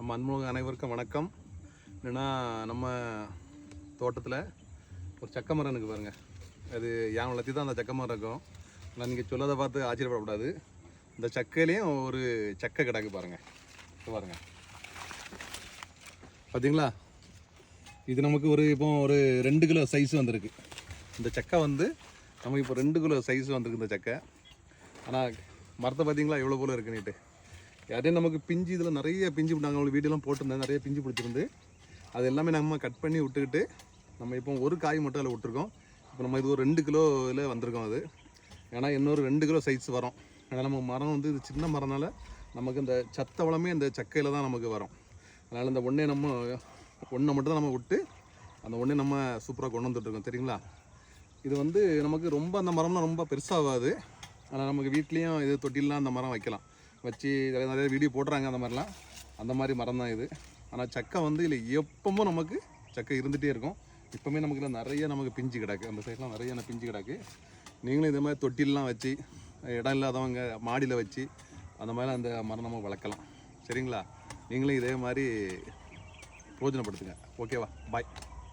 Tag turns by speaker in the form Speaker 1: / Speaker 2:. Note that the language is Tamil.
Speaker 1: நம்ம அன்புள்ள அனைவருக்கும் வணக்கம். என்னென்னா நம்ம தோட்டத்தில் ஒரு சக்க மரம் இருக்குது பாருங்கள். அது யான் வளர்த்தி தான் அந்த சக்க மரம் இருக்கும். நான் நீங்கள் சொல்லதை பார்த்து ஆச்சரியப்படக்கூடாது. இந்த சக்கையிலையும் ஒரு சக்கை கிடக்கு பாருங்கள். பாருங்கள் பார்த்தீங்களா? இது நமக்கு இப்போ ஒரு 2 கிலோ சைஸ் வந்திருக்கு. இந்த சக்கை நமக்கு இப்போ 2 கிலோ சைஸ் வந்திருக்கு இந்த சக்கை. ஆனால் மரத்தை பார்த்தீங்களா எவ்வளோ போல் இருக்குன்னுட்டு. யாரையும் நமக்கு பிஞ்சு இதில் நிறைய பிஞ்சு விட்டாங்க. அவங்களுக்கு வீட்டெல்லாம் போட்டிருந்தேன், நிறைய பிஞ்சு பிடிச்சிருந்து அது எல்லாமே நம்ம கட் பண்ணி விட்டுக்கிட்டு நம்ம இப்போ ஒரு காய் மட்டும் அதில் விட்டுருக்கோம். இப்போ நம்ம இது ஒரு 2 கிலோவில் வந்திருக்கோம். அது ஏன்னா இன்னொரு 2 கிலோ சைஸ் வரும். ஏன்னா நம்ம மரம் இது சின்ன மரம்னால நமக்கு இந்த சத்த வளமே இந்த சக்கையில் தான் நமக்கு வரும். அதனால் இந்த ஒன்றை மட்டும் தான் நம்ம விட்டு அந்த ஒன்றே நம்ம சூப்பராக கொண்டு வந்துட்டுருக்கோம். சரிங்களா? இது நமக்கு ரொம்ப அந்த மரம்லாம் ரொம்ப பெருசாகாது. ஆனால் நமக்கு வீட்லேயும் இது தொட்டிலாம் அந்த மரம் வைக்கலாம். வச்சு நிறைய வீடியோ போடுறாங்க அந்த மாதிரிலாம். அந்த மாதிரி மரம் தான் இது. ஆனால் சக்கை இல்லை எப்பவும் நமக்கு சக்கை இருந்துகிட்டே இருக்கும். இப்போவுமே நமக்கு இல்லை நிறைய நமக்கு பிஞ்சு கிடக்கு. அந்த சைட்லாம் நிறைய பிஞ்சு கிடக்கு. நீங்களும் இதே மாதிரி தொட்டிலாம் வச்சு இடம் இல்லாதவங்க மாடியில் வச்சு அந்த மாதிரி அந்த மரம் நம்ம வளர்க்கலாம். சரிங்களா? நீங்களும் இதே மாதிரி பிரயோஜனப்படுத்துங்க. ஓகேவா? பாய்.